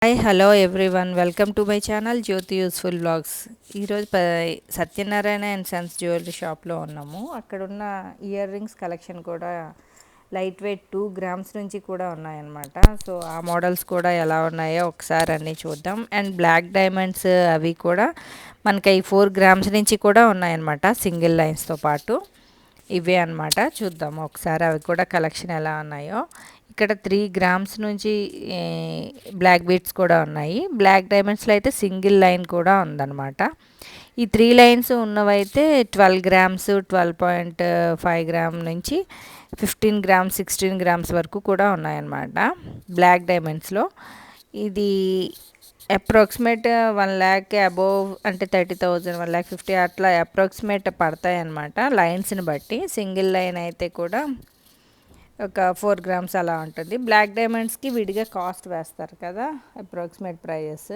Hi hello everyone welcome to my channel Jyothi useful blogs. ఈరోజు Satyanarayana and sons jewellery షాప్లో ఉన్నాము. అక్కడున్న ఇయర్ రింగ్స్ కలెక్షన్ కూడా లైట్ వెయిట్ 2 గ్రామ్స్ నుంచి కూడా ఉన్నాయన్నమాట. సో ఆ మోడల్స్ కూడా ఎలా ఉన్నాయో ఒకసారి అన్నీ చూద్దాం. అండ్ బ్లాక్ డైమండ్స్ అవి కూడా మనకి 4 గ్రామ్స్ నుంచి కూడా ఉన్నాయన్నమాట, సింగిల్ లైన్స్తో పాటు. ఇవే అన్నమాట, చూద్దాం ఒకసారి అవి కూడా కలెక్షన్ ఎలా ఉన్నాయో. ఇక్కడ 3 గ్రామ్స్ నుంచి బ్లాక్ బీడ్స్ కూడా ఉన్నాయి. బ్లాక్ డైమండ్స్లో అయితే సింగిల్ లైన్ కూడా ఉందన్నమాట. ఈ 3 లైన్స్ ఉన్నవైతే 12 గ్రామ్స్, 12.5 గ్రామ్ నుంచి 15 గ్రామ్స్, 16 గ్రామ్స్ వరకు కూడా ఉన్నాయన్నమాట బ్లాక్ డైమండ్స్లో. ఇది అప్రాక్సిమేట్ 1 lakh అబోవ్, అంటే 30,000, 1,50,000 అట్లా అప్రాక్సిమేట్ పడతాయి అన్నమాట లైన్స్ని బట్టి. సింగిల్ లైన్ అయితే కూడా ఒక 4 గ్రామ్స్ అలా ఉంటుంది. బ్లాక్ డైమండ్స్కి విడిగా కాస్ట్ వేస్తారు కదా, అప్రాక్సిమేట్ ప్రైజెస్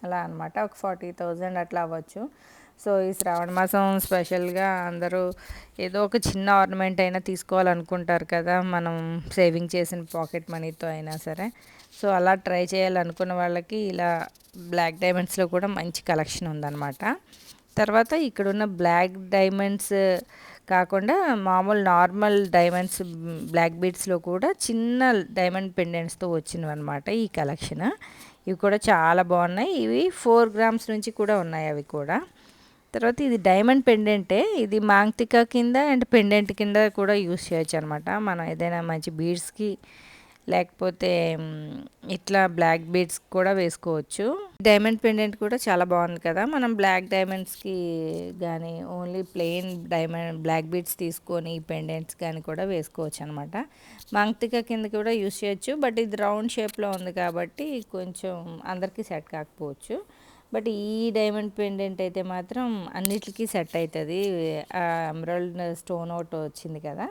అలా అనమాట. ఒక 40,000 అట్లా అవ్వచ్చు. సో ఈ శ్రావణ మాసం స్పెషల్గా అందరూ ఏదో ఒక చిన్న ఆర్నమెంట్ అయినా తీసుకోవాలనుకుంటారు కదా, మనం సేవింగ్ చేసిన పాకెట్ మనీతో అయినా సరే. సో అలా ట్రై చేయాలనుకున్న వాళ్ళకి ఇలా బ్లాక్ డైమండ్స్లో కూడా మంచి కలెక్షన్ ఉందన్నమాట. తర్వాత ఇక్కడున్న బ్లాక్ డైమండ్స్ కాకుండా మామూలు నార్మల్ డైమండ్స్, బ్లాక్ బీడ్స్లో కూడా చిన్న డైమండ్ పెండెంట్స్తో వచ్చినవి అనమాట ఈ కలెక్షన్. ఇవి కూడా చాలా బాగున్నాయి. ఇవి 4 గ్రామ్స్ నుంచి కూడా ఉన్నాయి అవి కూడా. తర్వాత ఇది డైమండ్ పెండెంటే. ఇది మాంగ్తిక కింద అండ్ పెండెంట్ కింద కూడా యూస్ చేయొచ్చు అనమాట. మనం ఏదైనా మంచి బీడ్స్కి లేకపోతే ఇట్లా బ్లాక్ బీడ్స్ కూడా వేసుకోవచ్చు. డైమండ్ పెండెంట్ కూడా చాలా బాగుంది కదా. మనం బ్లాక్ డైమండ్స్కి కానీ only plain diamond black beads తీసుకొని ఈ పెండెంట్స్ కానీ కూడా వేసుకోవచ్చు అనమాట. మాంగ్తిక కింద కూడా యూస్ చేయొచ్చు. బట్ ఇది రౌండ్ షేప్లో ఉంది కాబట్టి కొంచెం అందరికీ సెట్ కాకపోవచ్చు. బట్ ఈ డైమండ్ పెండెంట్ అయితే మాత్రం అన్నిటికీ సెట్ అవుతుంది. ఎమరాల్డ్ స్టోన్ ఒకటి వచ్చింది కదా,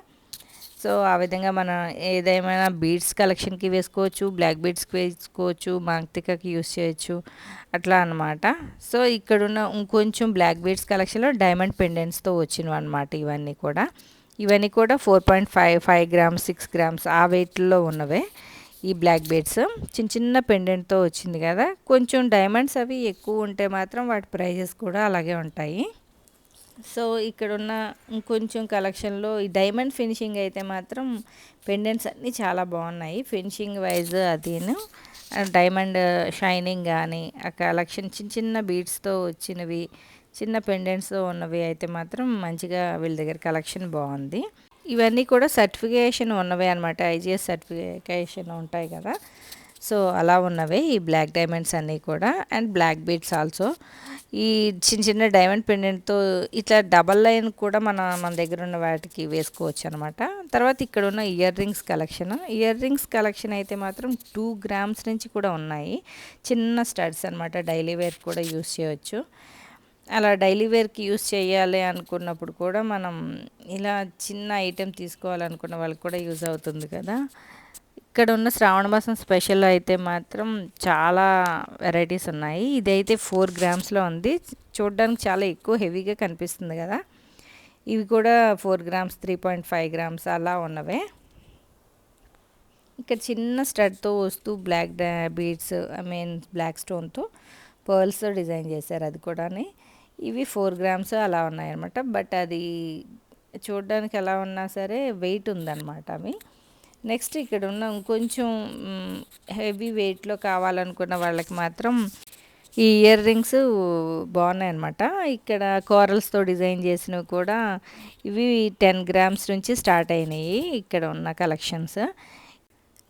సో ఆ విధంగా మనం ఏదేమైనా బీడ్స్ కలెక్షన్కి వేసుకోవచ్చు, బ్లాక్ బీడ్స్కి వేసుకోవచ్చు, మాంగ్తికకి యూస్ చేయొచ్చు అట్లా అనమాట. సో ఇక్కడున్న ఇంకొంచెం బ్లాక్ బీడ్స్ కలెక్షన్లో డైమండ్ పెండెంట్స్తో వచ్చినవి అనమాట ఇవన్నీ కూడా. ఇవన్నీ కూడా 4.5 గ్రామ్స్, 6 గ్రామ్స్ ఆ వెయిట్లో ఉన్నవే ఈ బ్లాక్ బీడ్స్. చిన్న చిన్న పెండెంట్తో వచ్చింది కదా. కొంచెం డైమండ్స్ అవి ఎక్కువ ఉంటే మాత్రం వాటి ప్రైజెస్ కూడా అలాగే ఉంటాయి. సో ఇక్కడున్న ఇంకొంచెం కలెక్షన్లో ఈ డైమండ్ ఫినిషింగ్ అయితే మాత్రం పెండెంట్స్ అన్నీ చాలా బాగున్నాయి ఫినిషింగ్ వైజ్. అదిను డైమండ్ షైనింగ్ కానీ ఆ కలెక్షన్ చిన్న చిన్న బీడ్స్తో వచ్చినవి, చిన్న పెండెంట్స్తో ఉన్నవి అయితే మాత్రం మంచిగా వీళ్ళ దగ్గర కలెక్షన్ బాగుంది. ఇవన్నీ కూడా సర్టిఫికేషన్ ఉన్నవే అనమాట, ఐజిఎస్ సర్టిఫికేషన్ ఉంటాయి కదా. సో అలా ఉన్నవే ఈ బ్లాక్ డైమండ్స్ అన్నీ కూడా. అండ్ బ్లాక్ బీడ్స్ ఆల్సో ఈ చిన్న చిన్న డైమండ్ పెండెంట్తో ఇట్లా డబల్ లైన్ కూడా మన దగ్గర ఉన్న వాటికి వేసుకోవచ్చు అనమాట. తర్వాత ఇక్కడ ఉన్న ఇయర్ రింగ్స్ కలెక్షన్ అయితే మాత్రం 2 గ్రామ్స్ నుంచి కూడా ఉన్నాయి. చిన్న స్టడ్స్ అనమాట, డైలీ వేర్ కూడా యూస్ చేయవచ్చు. అలా డైలీ వేర్కి యూస్ చేయాలి అనుకున్నప్పుడు కూడా మనం ఇలా చిన్న ఐటెం తీసుకోవాలనుకున్న వాళ్ళకి కూడా యూజ్ అవుతుంది కదా. ఇక్కడ ఉన్న శ్రావణ మాసం స్పెషల్ అయితే మాత్రం చాలా వెరైటీస్ ఉన్నాయి. ఇదైతే 4 గ్రామ్స్లో ఉంది. చూడడానికి చాలా ఎక్కువ హెవీగా కనిపిస్తుంది కదా. ఇవి కూడా 4 గ్రామ్స్, 3.5 గ్రామ్స్ అలా ఉన్నవే. ఇక్కడ చిన్న స్టడ్తో వస్తూ బ్లాక్ బీడ్స్, బ్లాక్ స్టోన్తో పర్ల్స్ డిజైన్ చేశారు, అది కూడా. ఇవి 4 గ్రామ్స్ అలా ఉన్నాయన్నమాట. బట్ అది చూడడానికి ఎలా ఉన్నా సరే వెయిట్ ఉందన్నమాట అవి. నెక్స్ట్ ఇక్కడ ఉన్న ఇంకొంచెం హెవీ వెయిట్లో కావాలనుకున్న వాళ్ళకి మాత్రం ఈ ఇయర్ రింగ్స్ బాగున్నాయి అన్నమాట. ఇక్కడ కోరల్స్తో డిజైన్ చేసినవి కూడా ఇవి 10 గ్రామ్స్ నుంచి స్టార్ట్ అయినాయి. ఇక్కడ ఉన్న కలెక్షన్స్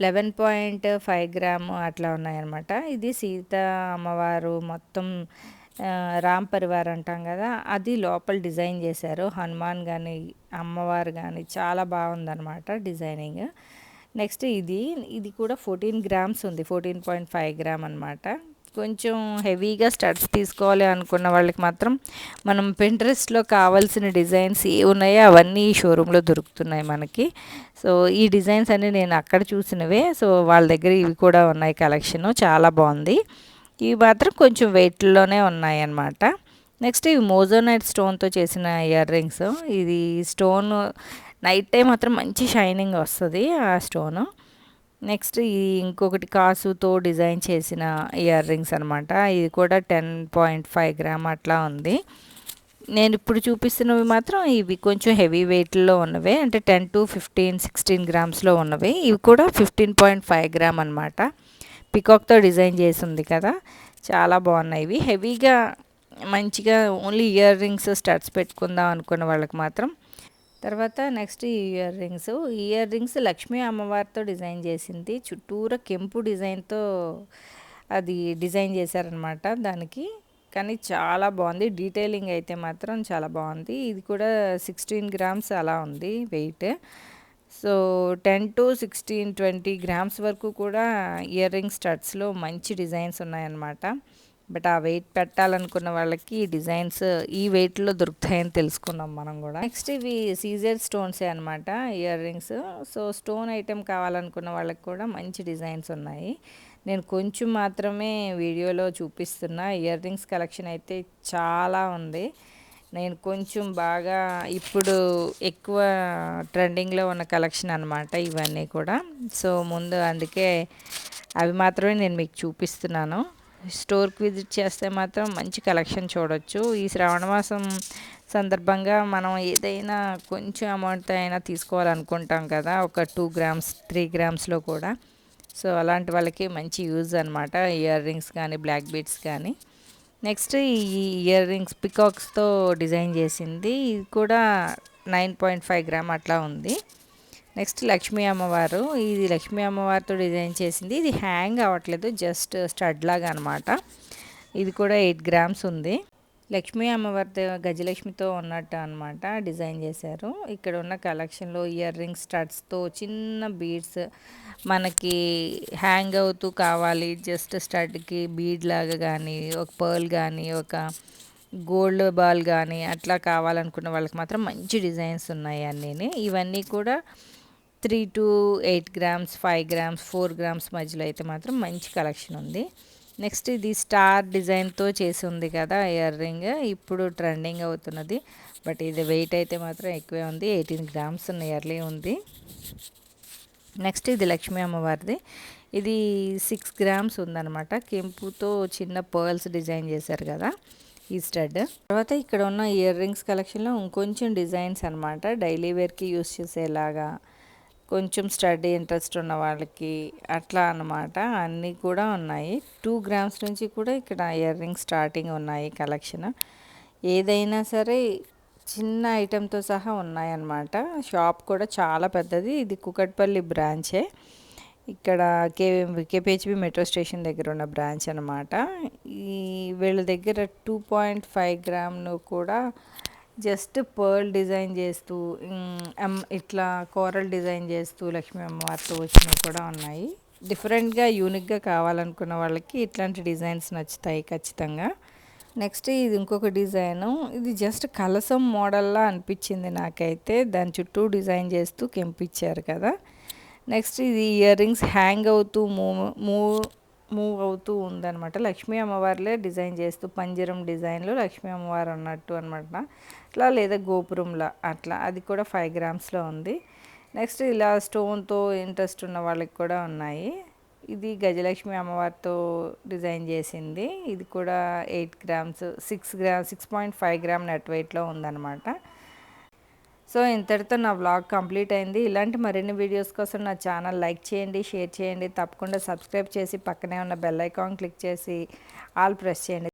11.5 గ్రామ్ అట్లా ఉన్నాయన్నమాట. ఇది సీత అమ్మవారు మొత్తం రామ్ పరివార్ అంటాం కదా, అది లోపల డిజైన్ చేశారు. హనుమాన్ కానీ అమ్మవారు కానీ చాలా బాగుందన్నమాట డిజైనింగ్. నెక్స్ట్ ఇది కూడా 14 గ్రామ్స్ ఉంది, 14.5 గ్రామ్ అనమాట. కొంచెం హెవీగా స్టడ్స్ తీసుకోవాలి అనుకున్న వాళ్ళకి మాత్రం మనం పింట్రెస్ట్లో కావాల్సిన డిజైన్స్ ఏ ఉన్నాయో అవన్నీ ఈ షోరూంలో దొరుకుతున్నాయి మనకి. సో ఈ డిజైన్స్ అన్నీ నేను అక్కడ చూసినవే. సో వాళ్ళ దగ్గర ఇవి కూడా ఉన్నాయి కలెక్షన్, చాలా బాగుంది. ఇవి మాత్రం కొంచెం వెయిట్లోనే ఉన్నాయి అన్నమాట. నెక్స్ట్ ఇవి మోజోనైట్ స్టోన్తో చేసిన ఇయర్ రింగ్స్. ఇది స్టోన్ నైట్ టైం మాత్రం మంచి షైనింగ్ వస్తుంది ఆ స్టోను. నెక్స్ట్ ఇంకొకటి కాసుతో డిజైన్ చేసిన ఇయర్ రింగ్స్ అనమాట. ఇది కూడా 10.5 గ్రామ్ అట్లా ఉంది. నేను ఇప్పుడు చూపిస్తున్నవి మాత్రం ఇవి కొంచెం హెవీ వెయిట్లో ఉన్నవే, అంటే 10 to 15, 16 గ్రామ్స్లో ఉన్నవి. ఇవి కూడా 15.5 గ్రామ్ అనమాట. పికాక్తో డిజైన్ చేసి ఉంది కదా, చాలా బాగున్నాయి. ఇవి హెవీగా మంచిగా ఓన్లీ ఇయర్ రింగ్స్ స్టడ్స్ పెట్టుకుందాం అనుకున్న వాళ్ళకి మాత్రం. తర్వాత నెక్స్ట్ ఇయర్ రింగ్స్ లక్ష్మీ అమ్మవారితో డిజైన్ చేసింది. చుట్టూరా కెంపు డిజైన్తో అది డిజైన్ చేశారనమాట దానికి. కానీ చాలా బాగుంది, డీటెయిలింగ్ అయితే మాత్రం చాలా బాగుంది. ఇది కూడా 16 గ్రామ్స్ అలా ఉంది వెయిట్. సో 10 to 16, 20 గ్రామ్స్ వరకు కూడా ఇయర్ రింగ్ స్టడ్స్లో మంచి డిజైన్స్ ఉన్నాయన్నమాట. బట్ ఆ వెయిట్ పెట్టాలనుకున్న వాళ్ళకి ఈ డిజైన్స్ ఈ వెయిట్లో దొరుకుతాయని తెలుసుకున్నాం మనం కూడా. నెక్స్ట్ ఇవి సీజర్ స్టోన్సే అనమాట ear rings. So stone item కావాలనుకున్న వాళ్ళకి కూడా మంచి డిజైన్స్ ఉన్నాయి. నేను కొంచెం మాత్రమే వీడియోలో చూపిస్తున్నా. ఇయర్ రింగ్స్ కలెక్షన్ అయితే చాలా ఉంది. నేను కొంచెం బాగా ఇప్పుడు ఎక్కువ ట్రెండింగ్లో ఉన్న కలెక్షన్ అనమాట ఇవన్నీ కూడా. సో ముందు అందుకే అవి మాత్రమే నేను మీకు చూపిస్తున్నాను. స్టోర్కి విజిట్ చేస్తే మాత్రం మంచి కలెక్షన్ చూడొచ్చు. ఈ శ్రావణ మాసం సందర్భంగా మనం ఏదైనా కొంచెం అమౌంట్ అయినా తీసుకోవాలనుకుంటాం కదా, ఒక 2 గ్రామ్స్ 3 గ్రామ్స్లో కూడా. సో అలాంటి వాళ్ళకి మంచి యూజ్ అనమాట ఇయర్ రింగ్స్ కానీ బ్లాక్ బీడ్స్ కానీ. నెక్స్ట్ ఈ ఇయర్ రింగ్స్ పికాక్స్తో డిజైన్ చేసింది. ఇది కూడా 9.5 గ్రామ్ అట్లా ఉంది. నెక్స్ట్ లక్ష్మీ అమ్మవారు. ఇది లక్ష్మీ అమ్మవారితో డిజైన్ చేసింది. ఇది హ్యాంగ్ అవ్వట్లేదు, జస్ట్ స్టడ్ లాగా అనమాట. ఇది కూడా 8 గ్రామ్స్ ఉంది. లక్ష్మీ అమ్మవారితో గజలక్ష్మితో ఉన్నట్టు అనమాట డిజైన్ చేశారు. ఇక్కడ ఉన్న కలెక్షన్లో ఇయర్ రింగ్స్ స్టడ్స్తో చిన్న బీడ్స్ మనకి హ్యాంగ్ అవుతూ కావాలి, జస్ట్ స్టడ్కి బీడ్ లాగా కానీ, ఒక పర్ల్ కానీ, ఒక గోల్డ్ బాల్ కానీ అట్లా కావాలనుకున్న వాళ్ళకి మాత్రం మంచి డిజైన్స్ ఉన్నాయి అన్నీ. ఇవన్నీ కూడా 3 to 8 గ్రామ్స్, 5 గ్రామ్స్, 4 గ్రామ్స్ మధ్యలో అయితే మాత్రం మంచి కలెక్షన్ ఉంది. నెక్స్ట్ ఇది స్టార్ డిజైన్తో చేసి ఉంది కదా ఇయర్ రింగ్, ఇప్పుడు ట్రెండింగ్ అవుతున్నది. బట్ ఇది వెయిట్ అయితే మాత్రం ఎక్కువే ఉంది, 18 గ్రామ్స్ నియర్లీ ఉంది. నెక్స్ట్ ఇది లక్ష్మీ అమ్మవారిది. ఇది 6 గ్రామ్స్ ఉందన్నమాట. కెంపుతో చిన్న పర్ల్స్ డిజైన్ చేశారు కదా ఈ స్టడ్. తర్వాత ఇక్కడ ఉన్న ఇయర్ రింగ్స్ కలెక్షన్లో ఇంకొంచెం డిజైన్స్ అనమాట, డైలీ వేర్కి యూస్ చేసేలాగా, కొంచెం స్టడీ ఇంట్రెస్ట్ ఉన్న వాళ్ళకి అట్లా అన్నమాట. అన్నీ కూడా ఉన్నాయి. 2 గ్రామ్స్ నుంచి కూడా ఇక్కడ ఇయర్ రింగ్స్ స్టార్టింగ్ ఉన్నాయి కలెక్షన్. ఏదైనా సరే చిన్న ఐటెంతో సహా ఉన్నాయన్నమాట. షాప్ కూడా చాలా పెద్దది. ఇది కుకట్పల్లి బ్రాంచే, ఇక్కడ కేపీహెచ్బి మెట్రో స్టేషన్ దగ్గర ఉన్న బ్రాంచ్ అనమాట. ఈ వీళ్ళ దగ్గర 2.5 గ్రామ్ను కూడా జస్ట్ పర్ల్ డిజైన్ చేస్తూ ఇట్లా కోరల్ డిజైన్ చేస్తూ లక్ష్మీ అమ్మవారితో వచ్చినవి కూడా ఉన్నాయి. డిఫరెంట్గా యూనిక్గా కావాలనుకున్న వాళ్ళకి ఇట్లాంటి డిజైన్స్ నచ్చుతాయి ఖచ్చితంగా. నెక్స్ట్ ఇది ఇంకొక డిజైను. ఇది జస్ట్ కలసం మోడల్లా అనిపించింది నాకైతే, దాని చుట్టూ డిజైన్ చేస్తూ కెంపిచ్చారు కదా. నెక్స్ట్ ఇది ఇయర్ రింగ్స్ హ్యాంగ్ అవుతూ మూవ్ అవుతూ ఉందన్నమాట. లక్ష్మీ అమ్మవారిలే డిజైన్ చేస్తూ పంజరం డిజైన్లో లక్ష్మీ అమ్మవారు అన్నట్టు అనమాట, అట్లా లేదా గోపురంలా అట్లా. అది కూడా 5 గ్రామ్స్లో ఉంది. నెక్స్ట్ ఇలా స్టోన్తో ఇంట్రెస్ట్ ఉన్న వాళ్ళకి కూడా ఉన్నాయి. ఇది గజలక్ష్మి అమ్మవారితో డిజైన్ చేసింది. ఇది కూడా 8 గ్రామ్స్, 6.5 గ్రామ్ నెట్ వెయిట్లో ఉందన్నమాట. సో ఇంతటితో నా వ్లాగ్ కంప్లీట్ అయింది. ఇలాంటి మరిన్ని వీడియోస్ కోసం నా ఛానల్ లైక్ చేయండి, షేర్ చేయండి, తప్పకుండా సబ్స్క్రైబ్ చేసి పక్కనే ఉన్న బెల్ ఐకాన్ క్లిక్ చేసి ఆల్ ప్రెస్ చేయండి.